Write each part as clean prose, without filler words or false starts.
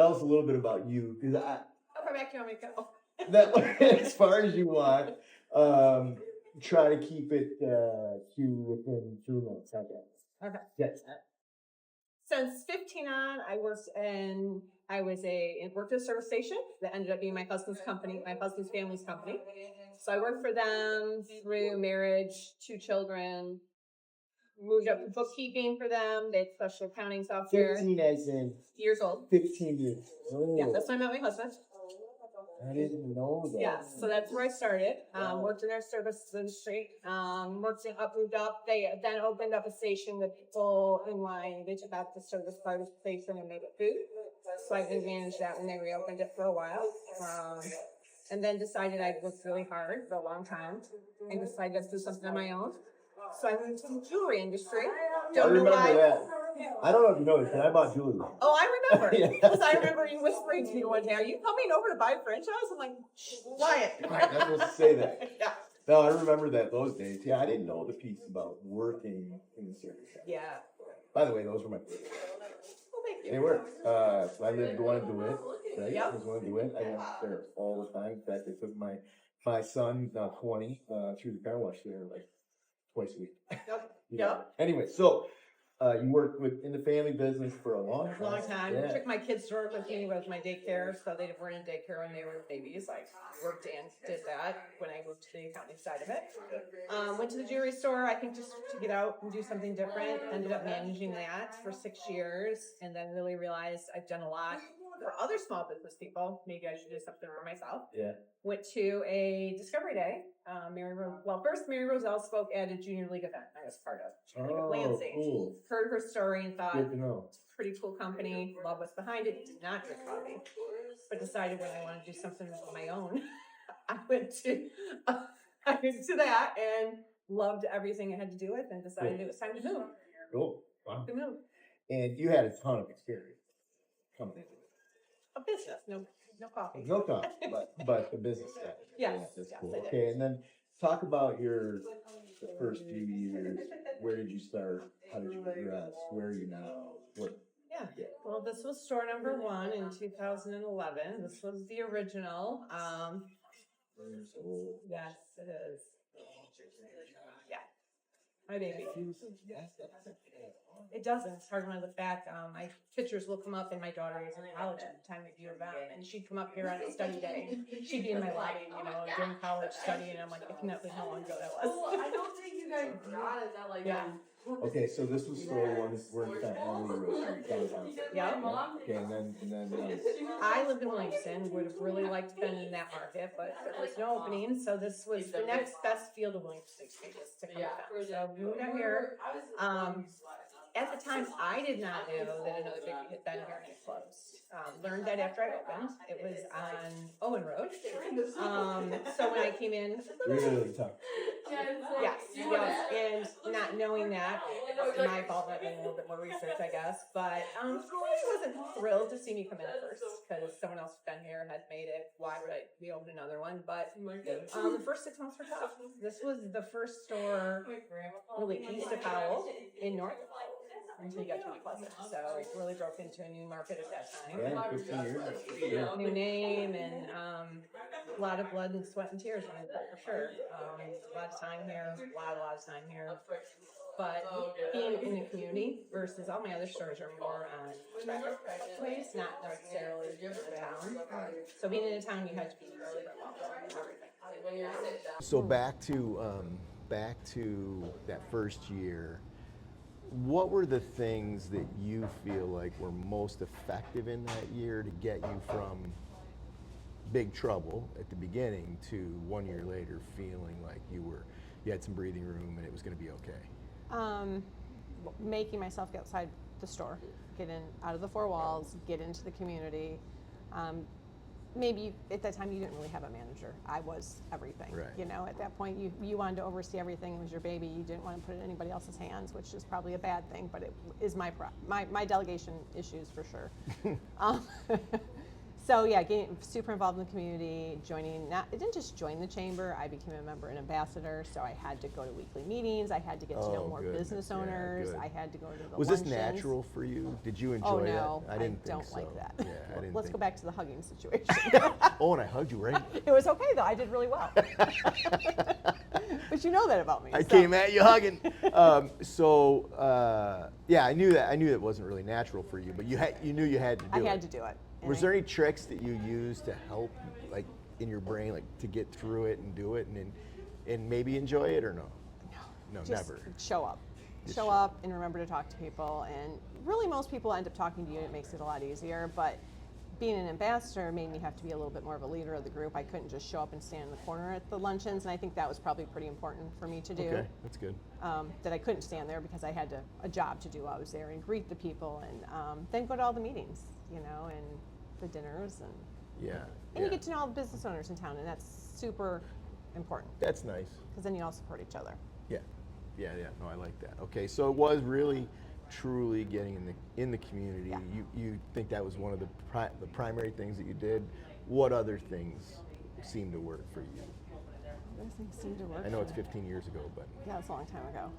tell us a little bit about you, because How far back do you want me to go? that as far as you want. Try to keep it within 2 minutes. Okay. Yes. Since 15 on, I worked at a service station that ended up being my husband's company, my husband's family's company. So I worked for them through marriage, 2 children, moved up to bookkeeping for them. They had special accounting software. 15 as in years old. 15 years. Oh. Yeah, that's when I met my husband. I didn't know that. Yeah, so that's where I started. Worked in their service industry. Moved up. They then opened up a station with people in line. They took out the service part of the station and made it food. So I didn't manage that when they reopened it for a while. And then decided I'd worked really hard for a long time and decided to do something on my own. So I went to the jewelry industry. I remember that. I don't know if you noticed, but I bought jewelry. Oh, I remember. Because I remember you whispering to me one day, "Are you coming over to buy a franchise?" I'm like, quiet. Right, I'm supposed to say that. Yeah. No, I remember that those days. Yeah, I didn't know the piece about working in the service shop. Yeah. By the way, those were my favorites. Well, thank you. They were. So I lived one in DeWitt, right? Yep. I was one in DeWitt. I went there all the time. In fact, I took my son, now 20, through the car wash there like twice a week. Yep. Yeah. Yep. Anyway, so you worked in the family business for a long time. Long time. Yeah. Took my kids to work with me with my daycare, so they weren't in daycare when they were babies. I worked and did that when I moved to the accounting side of it. Went to the jewelry store, I think just to get out and do something different. Ended up managing that for 6 years, and then really realized I've done a lot for other small business people. Maybe I should do something for myself. Yeah. Went to a Discovery Day. First Mary Roselle spoke at a junior league event I was part of. Oh, Lansing. cool. Heard her story and thought, Good to know. pretty cool company, love what's behind it, did not drink coffee, but decided when I wanted to do something of my own, I went to that and loved everything it had to do with and decided it was time to move. Cool. Wow. To move. And you had a ton of experience coming into it. A business, no coffee. No coffee, but the business side. Yes, Yeah, that's yes, cool. I did. Okay, and then talk about the first few years. Where did you start? How did you progress? Where are you now? What? Yeah. Well, this was store number 1 in 2011. This was the original. Yes, it is. Yeah. My baby. It doesn't. It's hard when I look back. My pictures will come up, and my daughter was in college at the time we do them, and she'd come up here on a study day. She'd be in my lobby, during college studying, and I'm like, I cannot believe how long ago that was. Well, I don't think you guys got it that like. Yeah. Okay, so this was store 1. We're in Emily Road, downtown. Yeah. Okay, and then. I lived in Williamston. Would have really liked to been in that market, but there was no opening. So this was the next best field of Williamston to come down. So we moved out here. At the time, I did not know that another BIGGBY had been here and it closed. Learned that after I opened. It was on Owen Road. So when I came in, Really tough. yes, and not knowing that, it's my fault not doing a little bit more research, I guess. But I wasn't thrilled to see me come in at first because someone else had been here, had made it. Why would I reopen another one? But the first 6 months were tough. This was the first store really east of Powell in North. Until you got to Mount Pleasant. So it really broke into a new market at that time. Yeah, 15 years. Yeah. New name and a lot of blood and sweat and tears on it, for sure. A lot of time here, a lot of time here. But being in the community versus all my other stores are more on traffic place, not necessarily in the town. So being in a town, you had to be really well. So back to that first year. What were the things that you feel like were most effective in that year to get you from big trouble at the beginning to 1 year later feeling like you had some breathing room and it was going to be okay? Making myself get outside the store, get in out of the 4 walls, get into the community. Maybe at that time you didn't really have a manager. I was everything. Right. At that point you wanted to oversee everything. It was your baby. You didn't want to put it in anybody else's hands, which is probably a bad thing, but it is my delegation issues for sure. So yeah, getting super involved in the community, I didn't just join the chamber, I became a member and ambassador, so I had to go to weekly meetings, I had to get to know more goodness. business Yeah, owners, good. I had to go to the Was luncheons. this natural for you? Did you enjoy Oh no, that? I didn't think don't so. like that. Yeah, I didn't Let's think go back to the hugging situation. Oh, and I hugged you, right? It was okay though, I did really well. But you know that about me. I so. came at you hugging. Yeah, I knew that it wasn't really natural for you, but you knew you had to do it. I had to do it. And Was there any tricks that you used to help, like in your brain, like to get through it and do it, and maybe enjoy it, or no? No, just never. show up. Just Show up and remember to talk to people. And really, most people end up talking to you. It makes it a lot easier. But being an ambassador made me have to be a little bit more of a leader of the group. I couldn't just show up and stand in the corner at the luncheons, and I think that was probably pretty important for me to do. Okay, that's good. That I couldn't stand there because I had a job to do. I was there and greet the people, and then go to all the meetings, and the dinners, and Yeah. you get to know all the business owners in town, and that's super important That's nice. because then you all support each other. Yeah. No, I like that. Okay, so it was really, truly getting in the community. Yeah. You think that was one of the primary things that you did. What other things seemed to work for you? Those things seem to work. I know for it's me. 15 years ago, but Yeah, it's a long time ago.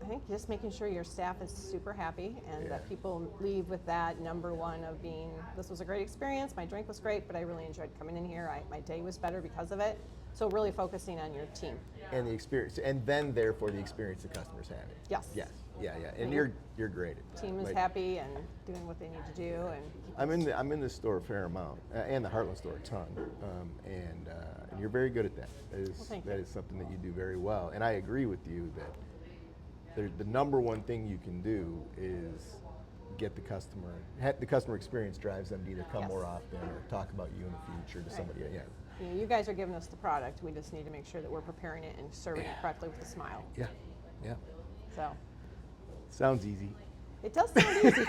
I think just making sure your staff is super happy and that Yeah. people leave with that number one of being, this was a great experience, my drink was great, but I really enjoyed coming in here. My day was better because of it. So really focusing on your team. and the experience, and then therefore the experience the customers have. Yes. Yes. Yeah. And Yeah. you're great at that. Team is Like, happy and doing what they need to do. And I'm in the store a fair amount, and the Heartland store a ton, and you're very good at that. thank That you. is something that you do very well, and I agree with you that the number one thing you can do is get the customer. The customer experience drives them to either come Yes. more often or talk about you in the future to Right. somebody. Yeah. you guys are giving us the product. We just need to make sure that we're preparing it and serving it correctly with a smile. Yeah. Yeah. So Sounds easy. it does sound easy.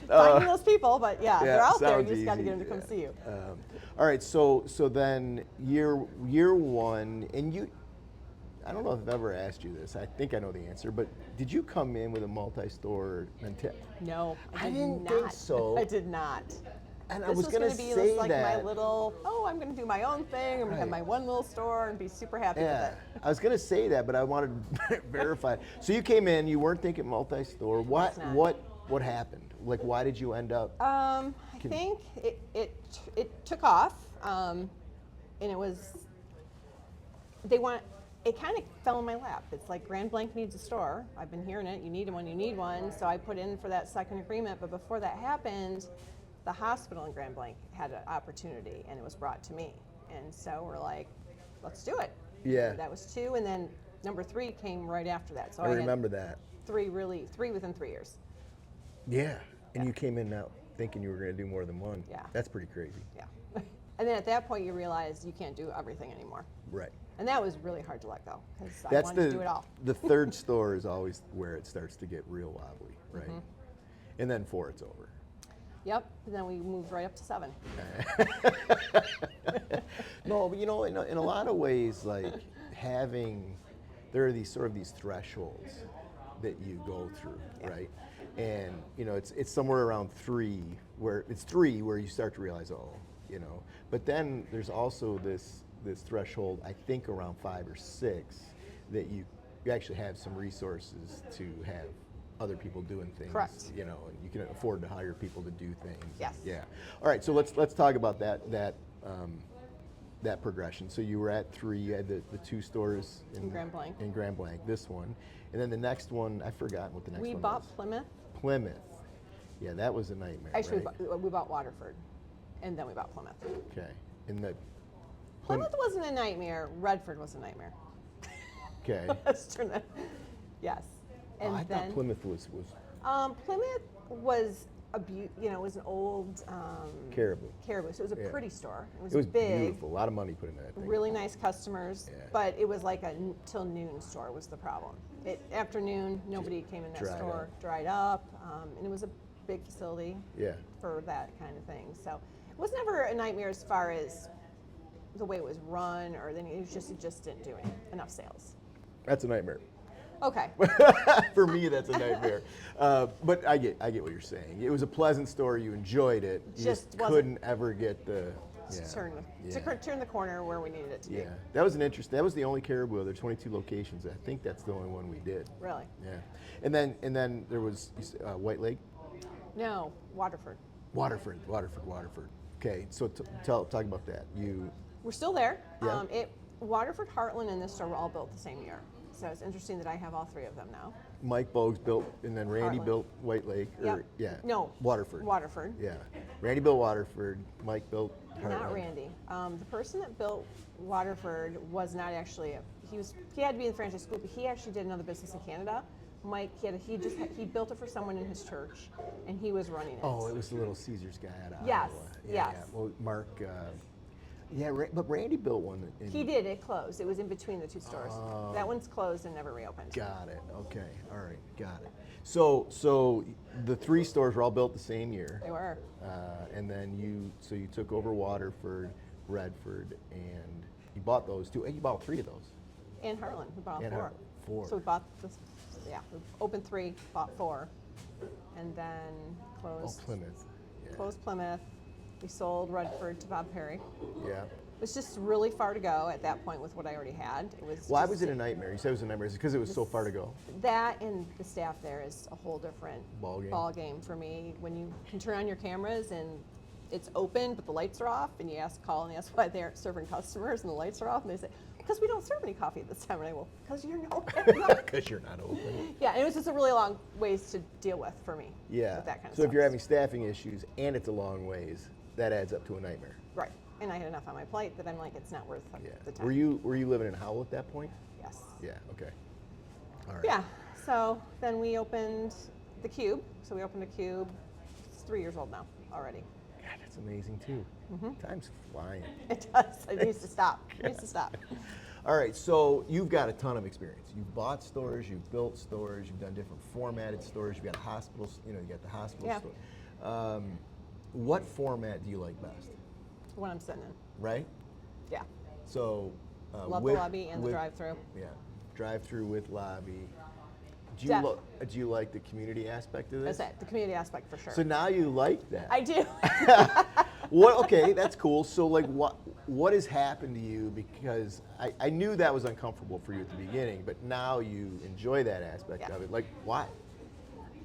Finding those people, but yeah, they're out there. You sounds just got to easy, get them to come yeah. see you. All right, so then year one, and I don't know if I've ever asked you this. I think I know the answer, but did you come in with a multi-store mentality? No, I did didn't not. think so. I did not. And I This was going to gonna be say like that. my little, I'm going to do my own thing. I'm going to have Right. my one little store and be super happy Yeah, with it. I was going to say that, but I wanted to verify. So you came in, you weren't thinking multi-store. Was not. What happened? Like, why did you end up? I think it took off, and it was, it kind of fell in my lap. It's like Grand Blanc needs a store. I've been hearing it. You need one, you need one. So I put in for that second agreement. But before that happened, the hospital in Grand Blanc had an opportunity, and it was brought to me. And so we're like, let's do it. Yeah. And that was 2, and then number 3 came right after that. So I had remember that. 3 within 3 years. Yeah, and you came in now thinking you were going to do more than one. Yeah. That's pretty crazy. Yeah. And then at that point, you realize you can't do everything anymore. Right. And that was really hard to let go because I That's wanted to do it all. the third store is always where it starts to get real wobbly, right? Mm-hmm. And then 4, it's over. Yep. And then we moved right up to 7. No, but in a lot of ways, like there are these sort of these thresholds that you go through, Yeah. right? And it's somewhere around 3 where you start to realize, but then there's also this threshold, I think around 5 or 6, that you actually have some resources to have other people doing things. Correct. And you can afford to hire people to do things. Yes. Yeah. All right. So let's talk about that progression. So you were at 3. You had the 2 stores In Grand Blanc. In Grand Blanc. This one, and then the next one, I've forgotten what the next We one bought was. Plymouth. Plymouth. Yeah, that was a nightmare. Actually, right? we bought Waterford. And then we bought Plymouth. Okay. And the Plymouth wasn't a nightmare. Redford was a nightmare. Okay. Yes. Oh, And I then thought Plymouth was Plymouth was it was an old Caribou. Caribou. So it was a Yeah. pretty store. It was big. beautiful. A lot of money put into that thing. Really nice customers, Yeah. but it was like a till noon store was the problem. Afternoon, nobody came in that dried store, up. dried up, and it was a big facility Yeah. for that kind of thing. So it was never a nightmare as far as the way it was run, or then it just didn't do enough sales. That's a nightmare. Okay. For me, that's a nightmare. But I get what you're saying. It was a pleasant store. You enjoyed it. You just wasn't- couldn't ever get the turn the corner where we needed it to be. Yeah, that was an interesting. That was the only Caribou. There are 22 locations. I think that's the only one we did. Really? Yeah, and then there was White Lake, No, Waterford. Waterford. Okay, so talk about that. We're still there. Yeah. Waterford, Heartland, and this store were all built the same year. So it's interesting that I have all three of them now. Mike Bogues built, and then Randy Heartland. built White Lake. Yep. Yeah. No. Waterford. Waterford. Yeah. Randy built Waterford. Mike built Heartland. Not Randy. The person that built Waterford was not actually he had to be in the franchise school, but he actually did another business in Canada. Mike, he built it for someone in his church, and he was running it. Oh, it was the Little Caesars guy out of Yes, Iowa. yes. Yeah. Well, Mark. But Randy built one. He did. It closed. It was in between the two stores. Oh. That one's closed and never reopened. Got it. Okay. All right. Got it. So the three stores were all built the same year. They were. And then you took over Waterford, Redford, and you bought those two. And you bought three of those. And Heartland. We bought And four. Heartland, four. So we bought this. Yeah, we opened three, bought four, and then closed. Oh, Plymouth. Yeah. Closed Plymouth. We sold Redford to Bob Perry. Yeah. It was just really far to go at that point with what I already had. It was. Why just- was it a nightmare? You said it was a nightmare. Is it because it was so far to go? That and the staff there is a whole different Ball game. for me. When you can turn on your cameras and it's open but the lights are off, and you call and ask why they aren't serving customers and the lights are off, and they say, because we don't serve any coffee at this time. And I go, because you're not. Because you're not open. Yeah, it was just a really long ways to deal with for me. Yeah. With that kind of So stuff. if you're having staffing issues and it's a long ways, that adds up to a nightmare. Right. And I had enough on my plate that I'm like, it's not worth Yeah. the time. Were you living in Howell at that point? Yes. Yeah. Okay. All right. Yeah. So then we opened the Cube. So we opened a Cube. It's 3 years old now already. God, that's amazing too. Time's flying. It does. It needs to stop. It needs to stop. All right, so you've got a ton of experience. You've bought stores, you've built stores, you've done different formatted stores. You've got hospitals. You got the hospital Yeah. store. What format do you like best? When I'm sitting in. Right. Yeah. So. Love the lobby and the drive-through. Yeah, drive-through with lobby. Do Def- you like the community aspect of this? That's it. The community aspect for sure. So now you like that. I do. What? Okay, that's cool. So like, what has happened to you? Because I knew that was uncomfortable for you at the beginning, but now you enjoy that aspect Yeah. of it. Like, why?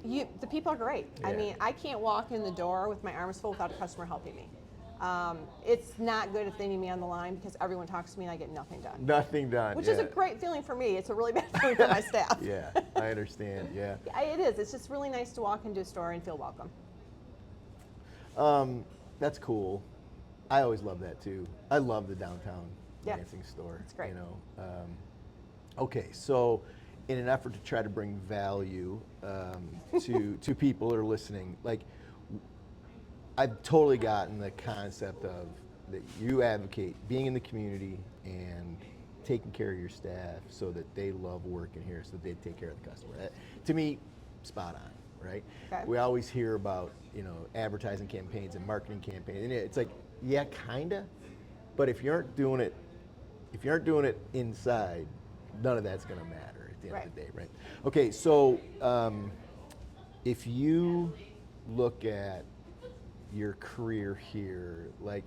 The people are great. I Yeah. mean, I can't walk in the door with my arms full without a customer helping me. It's not good if they need me on the line because everyone talks to me and I get nothing done. Nothing done. Which yeah. is a great feeling for me. It's a really bad feeling for my staff. Yeah, I understand. Yeah. It is. It's just really nice to walk into a store and feel welcome. That's cool. I always love that too. I love the downtown Yeah. dancing store. It's great. Okay, so in an effort to try to bring value to people that are listening, like I've totally gotten the concept of that you advocate being in the community and taking care of your staff so that they love working here, so that they take care of the customer. That, to me, spot on, right? Okay. We always hear about advertising campaigns and marketing campaigns, and it's like, yeah, kinda, but if you aren't doing it inside, none of that's gonna matter at the end of the day, right? Okay, so if you look at your career here, like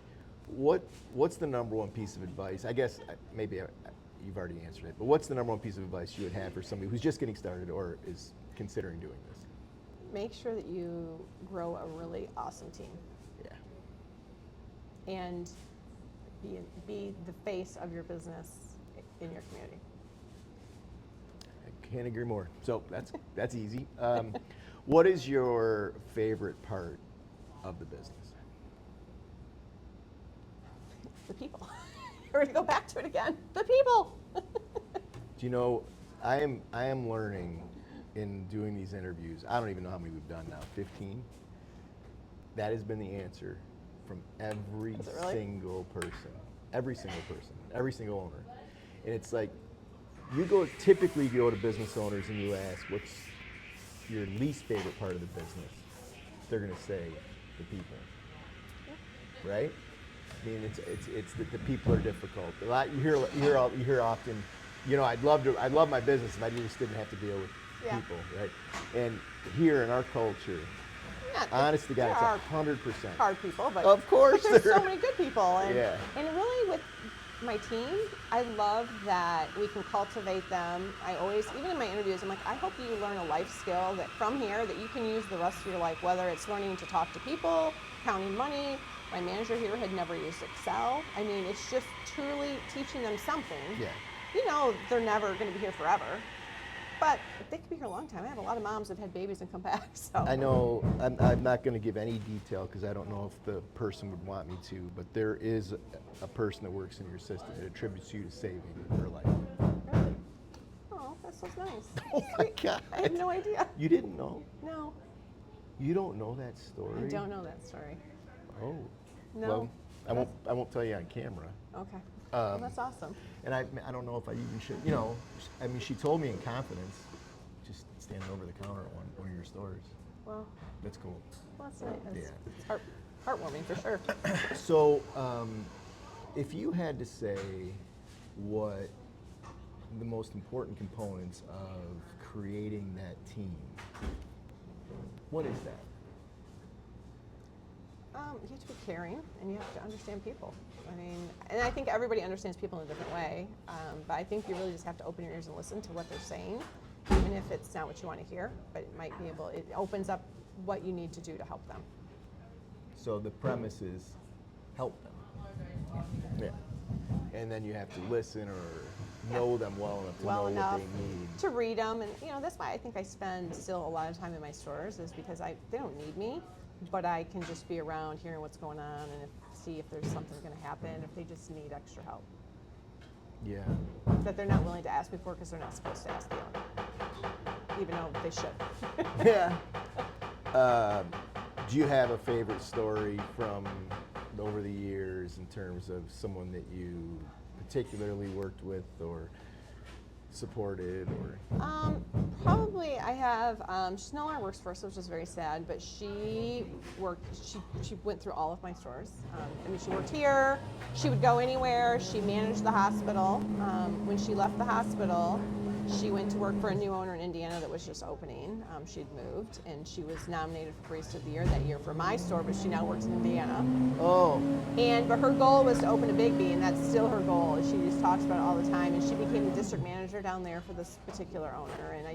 what's the number one piece of advice? I guess maybe you've already answered it, but what's the number one piece of advice you would have for somebody who's just getting started or is considering doing this? Make sure that you grow a really awesome team Yeah. and be the face of your business in your community. I can't agree more. So that's easy. What is your favorite part of the business? The people. We're gonna go back to it again. The people. Do you know, I am learning in doing these interviews. I don't even know how many we've done now. 15. That has been the answer from every Is it really? single person, every single owner. And it's like, typically you go to business owners and you ask, what's your least favorite part of the business? They're gonna say the people, right? I mean, it's that the people are difficult. A lot you hear often, you know, I'd love my business if I just didn't have to deal with Yeah. people, right? And here in our culture, Not- honest to God, there it's are 100%. hard people, but Of course but there's there so are. many good people, and Yeah. and really with my team, I love that we can cultivate them. I always, even in my interviews, I'm like, I hope you learn a life skill that from here that you can use the rest of your life, whether it's learning to talk to people, counting money. My manager here had never used Excel. I mean, it's just truly teaching them something. Yeah. You know, they're never going to be here forever, but they could be here a long time. I have a lot of moms that have had babies and come back. So I know I'm not going to give any detail because I don't know if the person would want me to, but there is a person that works in your system that attributes you to saving her life. Really? Oh, that sounds nice. Oh my God. I had no idea. You didn't know? No, You don't know that story? I don't know that story. Oh. No. Well, I won't tell you on camera. Okay. Well, Um, that's awesome. And I don't know if I even should, you know, I mean, she told me in confidence, just standing over the counter at one of your stores. Well, That's cool. that's nice. Yeah. It's heartwarming for sure. So, if you had to say what the most important components of creating that team, what is that? You have to be caring, and you have to understand people. I mean, and I think everybody understands people in a different way. But I think you really just have to open your ears and listen to what they're saying, even if it's not what you want to hear. But it might be able. It opens up what you need to do to help them. So the premise is help them. Yeah. And then you have to listen or know them well enough to Well know enough what they need. to read them, and you know that's why I think I spend still a lot of time in my stores is because they don't need me, but I can just be around hearing what's going on and see if there's something going to happen, if they just need extra help Yeah. that they're not willing to ask me for because they're not supposed to ask the owner, even though they should. Yeah. Do you have a favorite story from over the years in terms of someone that you particularly worked with or supported or? Probably I have. She no longer works for us, which is very sad. But she worked. She went through all of my stores. I mean, she worked here. She would go anywhere. She managed the hospital. When she left the hospital, she went to work for a new owner in Indiana that was just opening. She'd moved, and she was nominated for Barista of the Year that year for my store. But she now works in Indiana. Oh. But her goal was to open a BIGGBY, and that's still her goal. She just talks about it all the time. And she became the district manager down there for this particular owner. And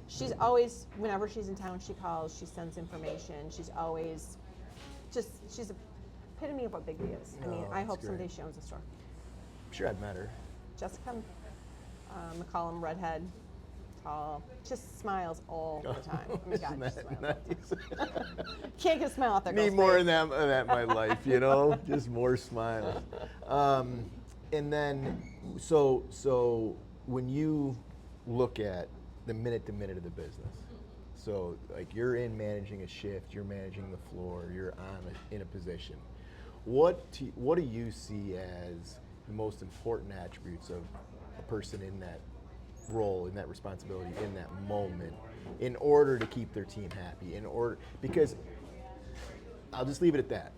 she's always, whenever she's in town, she calls, she sends information. She's always she's a epitome of what BIGGBY is. I mean, Oh, I that's hope someday great. she owns a store. I'm sure I've met her. Jessica McCollum, redhead, tall, just smiles all the time. Oh my God, Isn't she that smiles. nice? Can't get a smile off that Need girl's more face. of that in my life, you know? Just more smiles. And then, so when you look at the minute to minute of the business, so like you're in managing a shift, you're managing the floor, you're in a position. What do you see as the most important attributes of a person in that role, in that responsibility, in that moment, in order to keep their team happy? Because I'll just leave it at that.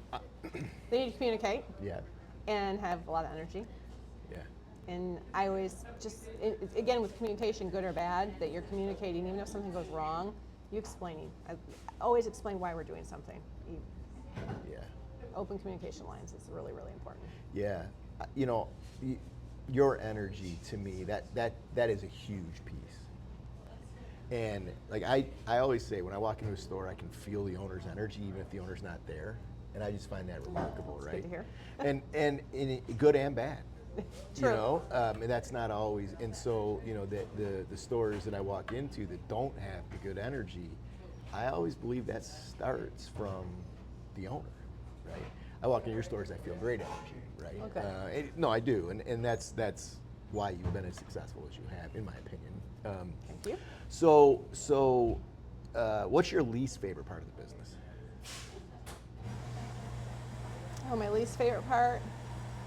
They need to communicate Yeah, and have a lot of energy. yeah. And I always again, with communication, good or bad, that you're communicating, even if something goes wrong, you explaining. I always explain why we're doing something. Yeah. Open communication lines is really, really important. Yeah, you know, your energy to me, that is a huge piece. And like I always say, when I walk into a store, I can feel the owner's energy, even if the owner's not there, and I just find that remarkable, It's right? good to hear. and in good and bad. True. You know, and that's not always. And so, you know, the stores that I walk into that don't have the good energy, I always believe that starts from the owner, right? I walk in your stores, I feel great energy, right? Okay. No, I do, and that's why you've been as successful as you have, in my opinion. Thank you. So, what's your least favorite part of the business? Oh, my least favorite part,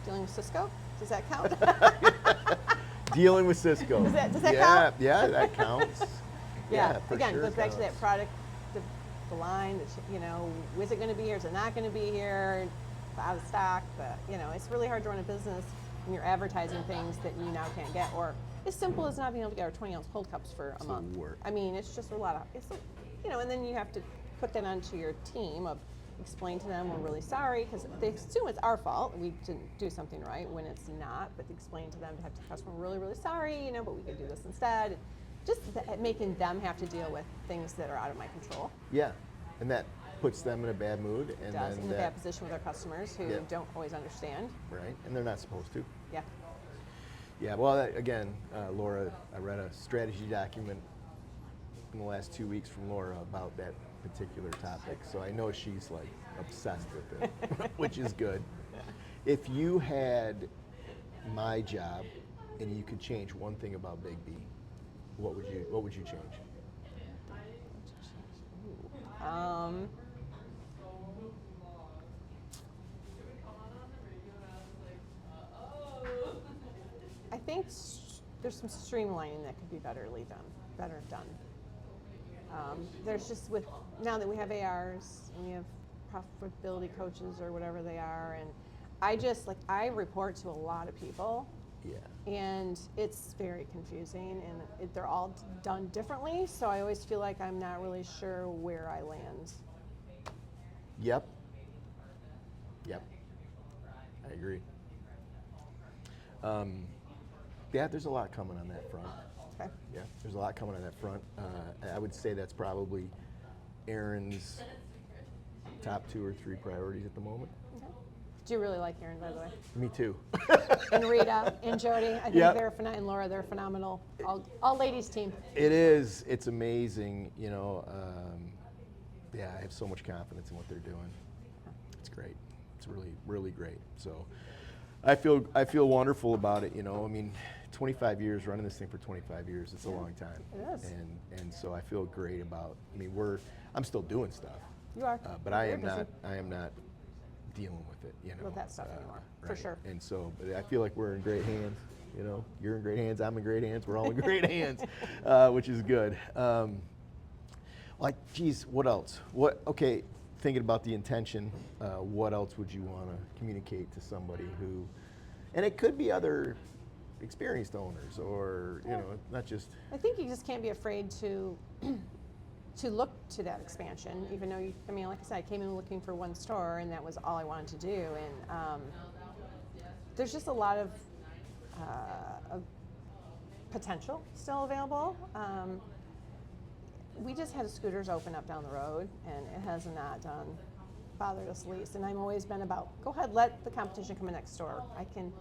dealing with Cisco. Does that count? Dealing with Cisco. Does that yeah, count? Yeah, that counts. Yeah. For Again, sure goes back to that counts. product, the line. You know, is it going to be here? Is it not going to be here? Out of stock. But you know, it's really hard to run a business when you're advertising things that you now can't get, or as simple as not being able to get our 20-ounce cold cups for a It's the month. work. I mean, it's just a lot of, and then you have to put that onto your team of explain to them we're really sorry because they assume it's our fault. We didn't do something right when it's not, but explain to them to have to customer, we're really, really sorry, but we could do this instead. Just making them have to deal with things that are out of my control. Yeah, and that puts them in a bad mood, and Does then in a bad position with our customers who don't always understand. right, and they're not supposed to. Yeah. Yeah, well, again, Laura, I read a strategy document in the last 2 weeks from Laura about that particular topic, so I know she's like obsessed with it, which is good. If you had my job and you could change one thing about Big B, what would you change? I think there's some streamlining that could be better done. There's just now that we have ARs and we have profitability coaches or whatever they are, and I report to a lot of people. Yeah. And it's very confusing, and they're all done differently, so I always feel like I'm not really sure where I land. Yep. I agree. Yeah, there's a lot coming on that front. Okay. Yeah, there's a lot coming on that front. I would say that's probably Erin's top 2 or 3 priorities at the moment. Okay. Do you really like Erin, by the way? Me too. And Rita and Jody, I think Yep. they're phenomenal. And Laura, they're phenomenal. All ladies team. It is. It's amazing. Yeah, I have so much confidence in what they're doing. It's great. It's really, really great. So, I feel wonderful about it. 25 years running this thing for 25 years. It's a long time. It is. And so I feel great about. I'm still doing stuff. You are. But I You're am busy. not. I am not dealing with it. With that stuff anymore, for right. sure. And so, but I feel like we're in great hands. You're in great hands. I'm in great hands. We're all in great hands, which is good. Geez, what else? Okay, thinking about the intention, what else would you want to communicate to somebody who, and it could be other experienced owners or, not just. I think you just can't be afraid to look to that expansion, even though like I said, I came in looking for one store and that was all I wanted to do. And there's just a lot of potential still available. We just had a Scooters open up down the road, and it has not bothered us least. And I've always been about, go ahead, let the competition come in next door. I can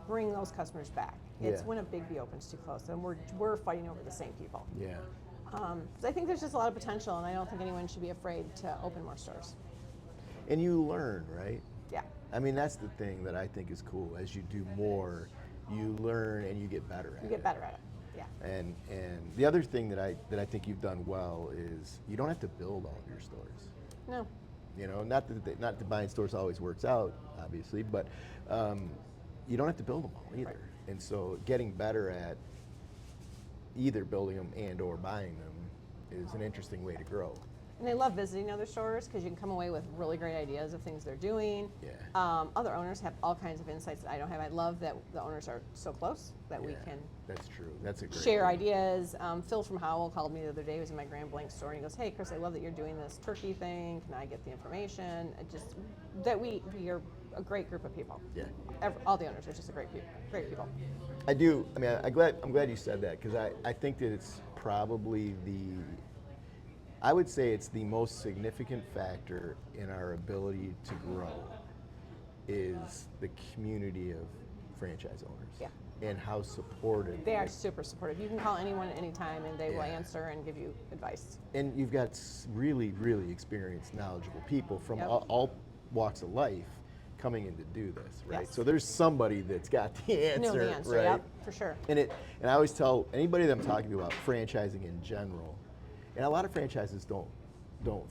bring those customers back. It's when a Big B opens too close, and we're fighting over the same people. Yeah. So I think there's just a lot of potential, and I don't think anyone should be afraid to open more stores. And you learn, right? Yeah. That's the thing that I think is cool. As you do more, you learn and you get better at it. You get better at it. Yeah. And the other thing that I think you've done well is you don't have to build all of your stores. No. Not that buying stores always works out, obviously, but you don't have to build them all either. Right. And so getting better at either building them and or buying them is an interesting way to grow. And they love visiting other stores because you can come away with really great ideas of things they're doing. Yeah. Other owners have all kinds of insights that I don't have. I love that the owners are so close that we can That's true. That's a great share thing. ideas. Phil from Howell called me the other day. He was in my Grand Blanc store, and he goes, "Hey, Chris, I love that you're doing this turkey thing. Can I get the information?" We are a great group of people. Yeah. All the owners are just great people. I do. I'm glad you said that because I think that it's probably I would say it's the most significant factor in our ability to grow is the community of franchise owners. Yeah. And how supportive. They are super supportive. You can call anyone at any time, and they will Yeah. answer and give you advice. And you've got really, really experienced, knowledgeable people from Yep. all walks of life coming in to do this, right? Yes. So there's somebody that's got the answer, Know the answer, right? yep, for sure. And I always tell anybody that I'm talking to about franchising in general, and a lot of franchises don't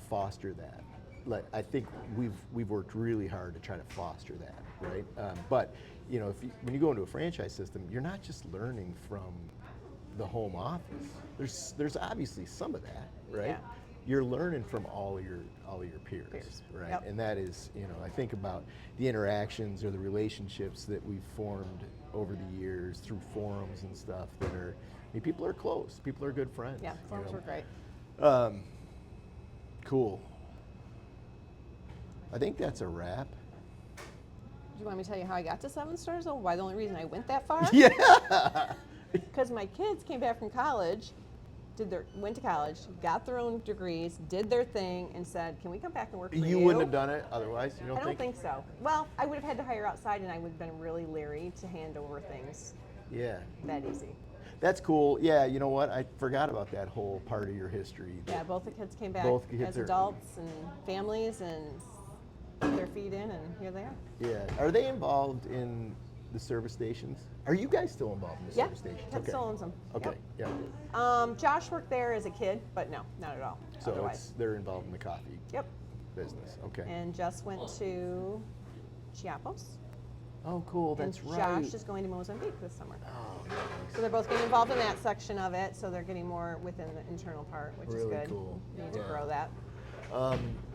foster that. Like I think we've worked really hard to try to foster that, right? But when you go into a franchise system, you're not just learning from the home office. There's obviously some of that, right? Yeah. you're learning from all of your peers, Peers, right? yep. And that is, I think about the interactions or the relationships that we've formed over the years through forums and stuff that are, people are close, people are good friends. Yeah, forums were great. Cool. I think that's a wrap. Do you want me to tell you how I got to 7 stars? Oh, why the only reason I went that far? Yeah. Because my kids came back from college, went to college, got their own degrees, did their thing, and said, "Can we come back and work for you?" You wouldn't have done it otherwise. You don't I don't think so. Well, I would have had to hire outside, and I would have been really leery to hand over things Yeah. that easy. That's cool. Yeah, you know what? I forgot about that whole part of your history. Yeah, both the kids came back Both kids as are- adults and families, and put their feet in, and here they are. Yeah. Are they involved in the service stations? Are you guys still involved in the Yeah, service stations? Ted still owns them. Okay. Yep. Yeah. Josh worked there as a kid, but no, not at all. So otherwise. they're involved in the coffee Yep. business. Okay. And Jess went to Chiapas. Oh, cool. That's and right. Josh is going to Mozambique this summer. Oh, nice. So they're both getting involved in that section of it, so they're getting more within the internal part, which is Really good. cool. Need to Yeah. grow that.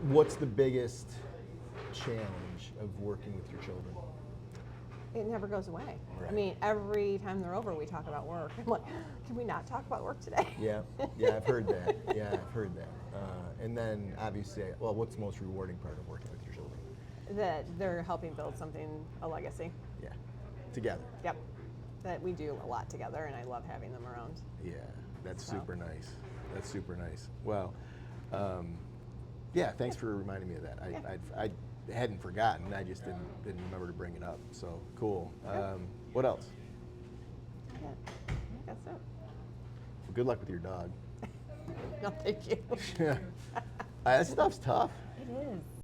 What's the biggest challenge of working with your children? It never goes away. I Right. mean, every time they're over, we talk about work. I'm like, can we not talk about work today? Yeah. Yeah, I've heard that. Yeah, I've heard that. And then obviously, well, what's the most rewarding part of working with your children? That they're helping build something, a legacy. Yeah. Together. Yep. That we do a lot together, and I love having them around. Yeah, that's So. super nice. That's super nice. Well, yeah, thanks for reminding me of that. I hadn't forgotten. I just didn't remember to bring it up. So cool. What else? Yeah, I think that's it. Well, good luck with your dog. No, thank you. That stuff's tough. It is.